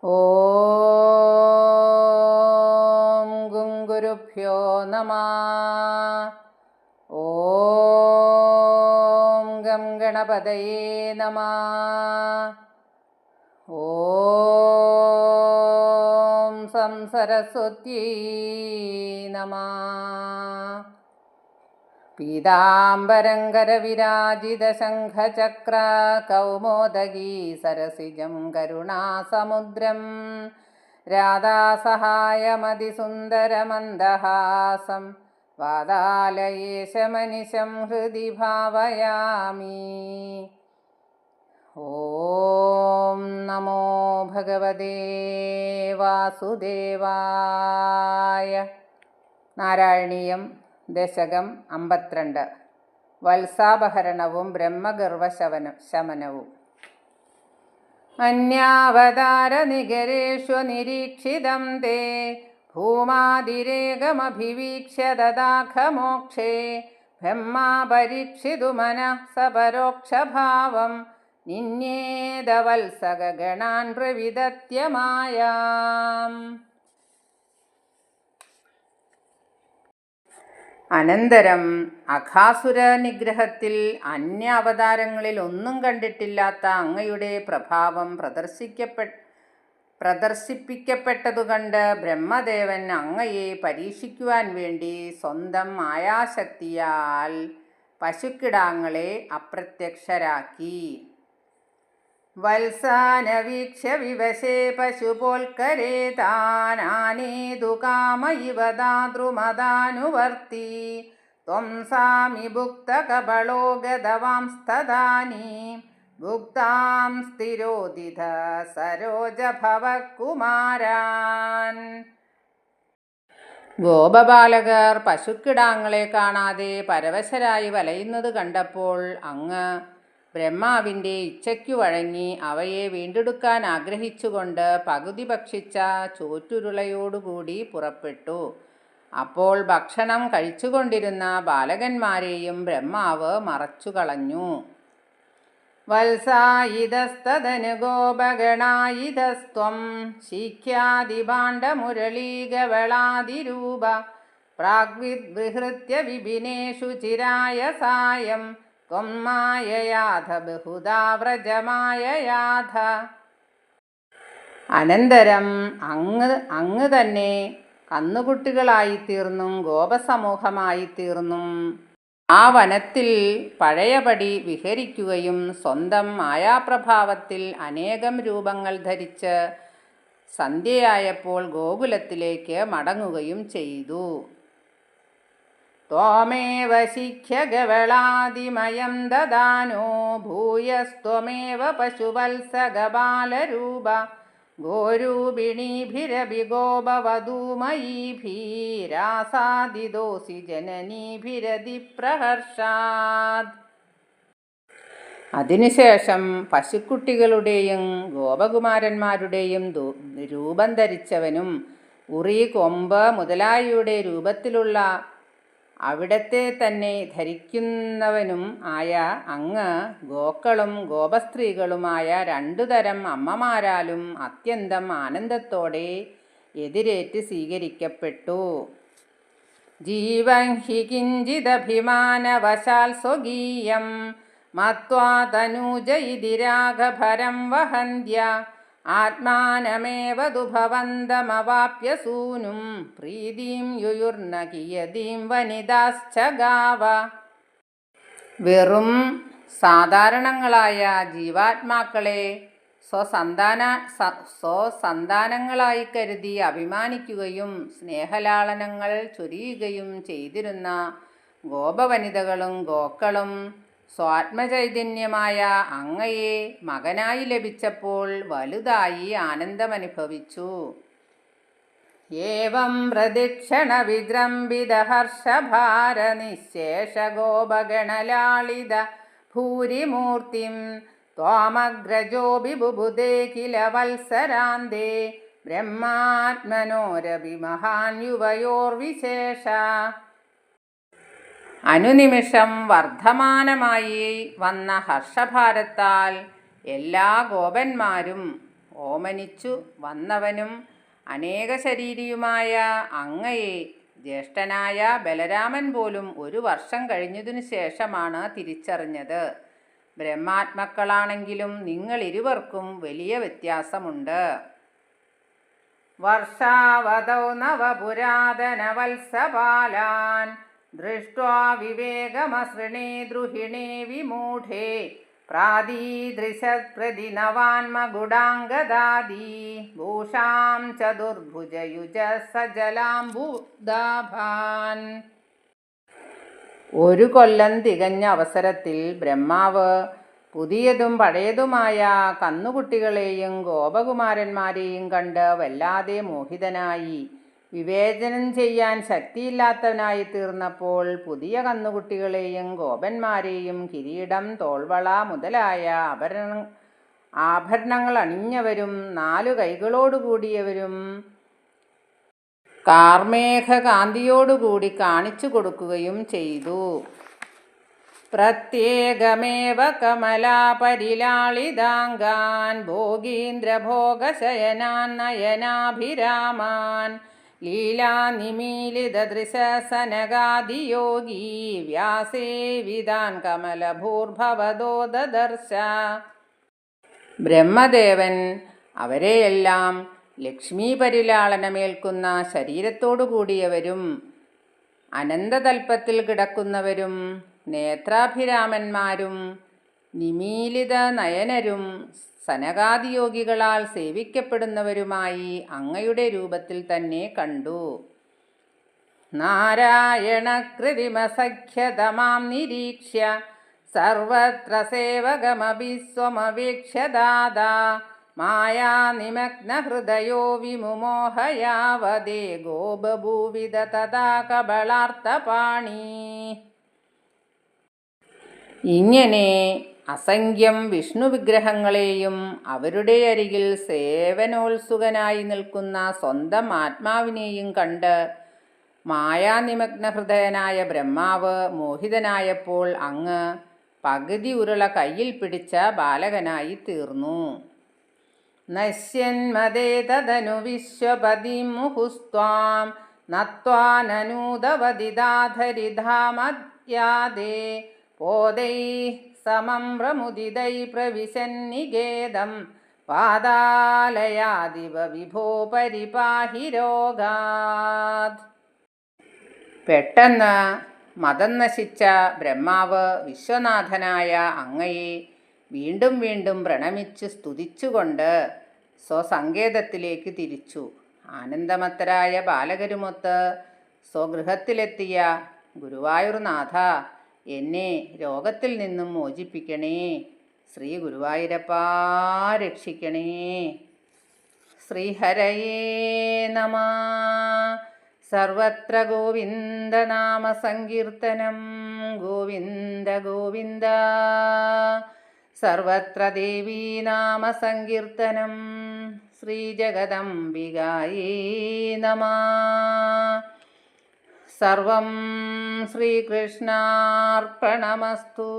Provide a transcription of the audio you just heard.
ഓം ഗുരുഭ്യോ നമഃ. ഓം ഗം ഗണപതയേ നമഃ. ഓം സം സരസ്വത്യൈ നമഃ. പീതാംബരം കരവിരാജിതശംഖചക്ര കൗമോദഗീ സരസിജം കരുണാസമുദ്രം രാധാസഹായമതിസുന്ദരമന്ദഹാസം വാതാലയേശമനിശം ഹൃദി ഭാവയാമി. ഓം നമോ ഭഗവതേ വാസുദേവായ. നാരായണീയം ദശകം 52. വത്സാപഹരണവും ബ്രഹ്മഗർവശമനവും. അന്യാവതാരനികരേഷു നിരീക്ഷിതം തേ ഭൂമാതിരേകമഭിവീക്ഷ്യ ദദാഖമോക്ഷേ ബ്രഹ്മാ പരീക്ഷിതു മനഃ സപരോക്ഷഭാവം നിന്യേതവത്സഗണാൻ പ്രവിദത്യമായാം. അനന്തരം അഘാസുര നിഗ്രഹത്തിൽ അന്യ അവതാരങ്ങളിൽ ഒന്നും കണ്ടിട്ടില്ലാത്ത അങ്ങയുടെ പ്രഭാവം പ്രദർശിപ്പിക്കപ്പെട്ടതുകണ്ട് ബ്രഹ്മദേവൻ അങ്ങയെ പരീക്ഷിക്കുവാൻ വേണ്ടി സ്വന്തം മായാശക്തിയാൽ പശുക്കിടാങ്ങളെ അപ്രത്യക്ഷരാക്കി. വത്സാനവീക്ഷ്യ വിവശേ പശുപോൽക്കരേ താനാനേതു കാമ ഇവ ദാതൃമദാനുവർത്തി ത്വം സാമി ഭുക്തകബളോ ഗതവാംസ്തദാനീം ഭുക്താം സ്ഥിരോദിത സരോജഭവകുമാരാൻ. ഗോപബാലകർ പശുക്കിടാങ്ങളെ കാണാതെ പരവശരായി വലയുന്നത് കണ്ടപ്പോൾ അങ്ങ് ബ്രഹ്മാവിൻ്റെ ഇച്ഛയ്ക്കു വഴങ്ങി അവയെ വീണ്ടെടുക്കാൻ ആഗ്രഹിച്ചുകൊണ്ട് പകുതി ഭക്ഷിച്ച ചോറ്റുരുളയോടുകൂടി പുറപ്പെട്ടു. അപ്പോൾ ഭക്ഷണം കഴിച്ചുകൊണ്ടിരുന്ന ബാലകന്മാരെയും ബ്രഹ്മാവ് മറച്ചുകളഞ്ഞു. വത്സായിതസ്തദനു ഗോപഗണായിതസ്ത്വം ശീഖ്യാദിഭാണ്ഡമുരളീഗവളാദിരൂപ പ്രാഗ്വിദ്വിഹൃത്യ വിപിനേഷു ചിരായ സായം ത്വം മായയാഥ ബഹുധാ വ്രജമായയാഥ. അനന്തരം അങ്ങ് തന്നെ കന്നുകുട്ടികളായിത്തീർന്നും ഗോപസമൂഹമായിത്തീർന്നും ആ വനത്തിൽ പഴയപടി വിഹരിക്കുകയും സ്വന്തം മായാപ്രഭാവത്തിൽ അനേകം രൂപങ്ങൾ ധരിച്ച് സന്ധ്യയായപ്പോൾ ഗോകുലത്തിലേക്ക് മടങ്ങുകയും ചെയ്തു. ത്വമേവ ശിഖ്യ ഗവളാദിമയം ദദാനോ ഭൂയസ്ത്വമേവ പശുവത്സഗബാലരൂപ ഗോരൂപിണീഭിരഭി ഗോപവധൂമയീഭിരാസാദിദോസി ജനനീഭിരതിപ്രഹർഷാത്. അതിനുശേഷം പശുക്കുട്ടികളുടെയും ഗോപകുമാരന്മാരുടെയും രൂപം ധരിച്ചവനും ഉറി, കൊമ്പ് മുതലായവയുടെ രൂപത്തിലുള്ള അവിടത്തെ തന്നെ ധരിക്കുന്നവനും ആയ അങ്ങ് ഗോക്കളും ഗോപസ്ത്രീകളുമായ 2 തരം അമ്മമാരാലും അത്യന്തം ആനന്ദത്തോടെ എതിരേറ്റ് സ്വീകരിക്കപ്പെട്ടു. ജീവൻ ഹി കിഞ്ചിദഭിമാനവശാൽ സ്വകീയം മത്വാ തനൂജ ഇതി രാഘഭരം വഹന്ത്യ ആത്മാനമേവ ദുഭവന്തമവാപ്യ സൂനും പ്രീതിം യുയുർന കിയതീം വനിതാശ്ച ഗാവ. വെറും സാധാരണങ്ങളായ ജീവാത്മാക്കളെ സ്വസന്താനങ്ങളായി കരുതി അഭിമാനിക്കുകയും സ്നേഹലാളനങ്ങൾ ചൊരിയുകയും ചെയ്തിരുന്ന ഗോപവനിതകളും ഗോക്കളും സ്വാത്മചൈതന്യമായ അങ്ങയെ മകനായി ലഭിച്ചപ്പോൾ വലുതായി ആനന്ദമനുഭവിച്ചു. ഏവം പ്രദക്ഷിണ വിജൃംഭിത ഹർഷഭാര നിശേഷ ഗോപഗണലാളിത ഭൂരിമൂർത്തിം ത്വാമഗ്രജോപി ബുബുദേ കില വത്സരാന്തേ ബ്രഹ്മാത്മനോരപി മഹാൻ യുവയോർവിശേഷ. അനുനിമിഷം വർദ്ധമാനമായി വന്ന ഹർഷഭാരത്താൽ എല്ലാ ഗോപന്മാരും ഓമനിച്ചു വന്നവനും അനേക ശരീരിയുമായ അങ്ങയെ ജ്യേഷ്ഠനായ ബലരാമൻ പോലും 1 വർഷം കഴിഞ്ഞതിനു ശേഷമാണ് തിരിച്ചറിഞ്ഞത്. ബ്രഹ്മാത്മക്കളാണെങ്കിലും നിങ്ങളിരുവർക്കും വലിയ വ്യത്യാസമുണ്ട്. വർഷാവതൗ നവപുരാതനവത്സപാലാൻ ദൃഷ്ട്വാ വിവേകമസൃണേ ദ്രുഹിണേ വിമൂഢേ പ്രാദീദൃശത്പ്രതിനവാന്മഗുഡാംഗദാദീ ഭൂഷാം ചതുർഭുജയുജ സജലാംബുദാഭാൻ. 1 കൊല്ലം തികഞ്ഞ അവസരത്തിൽ ബ്രഹ്മാവ് പുതിയതും പഴയതുമായ കന്നുകുട്ടികളെയും ഗോപകുമാരന്മാരെയും കണ്ട് വല്ലാതെ മോഹിതനായി. വിവേചനം ചെയ്യാൻ ശക്തിയില്ലാത്തവനായി തീർന്നപ്പോൾ പുതിയ കന്നുകുട്ടികളെയും ഗോപന്മാരെയും കിരീടം, തോൾവള മുതലായ ആഭരണങ്ങൾ അണിഞ്ഞവരും 4 കൈകളോടുകൂടിയവരും കാർമേഘകാന്തിയോടുകൂടി കാണിച്ചു കൊടുക്കുകയും ചെയ്തു. പ്രത്യേകമേവ കമലാപരിലാളിതാംഗാൻ ഭോഗീന്ദ്രഭോഗശയനാൻ നയനാഭിരാമാൻ ലീലാനിമീലിതദൃശസനകാദിയോഗീ വ്യാസേവിതാൻ കമലഭൂർഭവദോ ദദർശ. ബ്രഹ്മദേവൻ അവരെയെല്ലാം ലക്ഷ്മീ പരിലാളനമേൽക്കുന്ന ശരീരത്തോടു കൂടിയവരും അനന്തതൽപ്പത്തിൽ കിടക്കുന്നവരും നേത്രാഭിരാമന്മാരും നിമീലിത നയനരും സനകാദിയോഗികളാൽ സേവിക്കപ്പെടുന്നവരുമായി അങ്ങയുടെ രൂപത്തിൽ തന്നെ കണ്ടു. നാരായണകൃതിമസഖ്യതമാം നിരീക്ഷ്യ സർവത്ര സേവകമഭി സ്വമവേക്ഷ്യദാദാ മായാനിമഗ്നഹൃദയോ വിമുമോഹയാവദേ ഗോബഭൂവിദ തഥാ കബളാർത്തപാണി. ഇങ്ങനെ അസംഖ്യം വിഷ്ണു വിഗ്രഹങ്ങളെയും അവരുടെ അരികിൽ സേവനോത്സുകനായി നിൽക്കുന്ന സ്വന്തം ആത്മാവിനെയും കണ്ട് മായാനിമഗ്നഹൃദയനായ ബ്രഹ്മാവ് മോഹിതനായപ്പോൾ അങ്ങ് പകുതി ഉരുള കയ്യിൽ പിടിച്ച ബാലകനായി തീർന്നു. നശ്യന്മദേ തദനു വിശ്വപതിം മുഹുസ്ത്വാം നത്വാനനൂദവദിദാധരിധാമദ്യാദേ പോദൈ സമം പ്രമുദിതൈ പ്രവിശന്നികേദം പാതാലയാദിവ വിഭോ പരിപാഹി രോഗാത്. പെട്ടെന്ന് മതം നശിച്ച ബ്രഹ്മാവ് വിശ്വനാഥനായ അങ്ങയെ വീണ്ടും വീണ്ടും പ്രണമിച്ച് സ്തുതിച്ചുകൊണ്ട് സ്വസങ്കേതത്തിലേക്ക് തിരിച്ചു. ആനന്ദമത്തരായ ബാലകരുമൊത്ത് സ്വഗൃഹത്തിലെത്തിയ ഗുരുവായൂർനാഥ, എന്നെ രോഗത്തിൽ നിന്നും മോചിപ്പിക്കണേ. ശ്രീ ഗുരുവായൂരപ്പാ രക്ഷിക്കണേ. ശ്രീഹരയേ നമഃ. സർവത്ര ഗോവിന്ദനാമ സങ്കീർത്തനം. ഗോവിന്ദ ഗോവിന്ദ. സർവത്ര ദേവീനാമ സങ്കീർത്തനം. ശ്രീജഗദംബികായേ നമഃ. സർവം ശ്രീകൃഷ്ണാർപ്പണമസ്തു.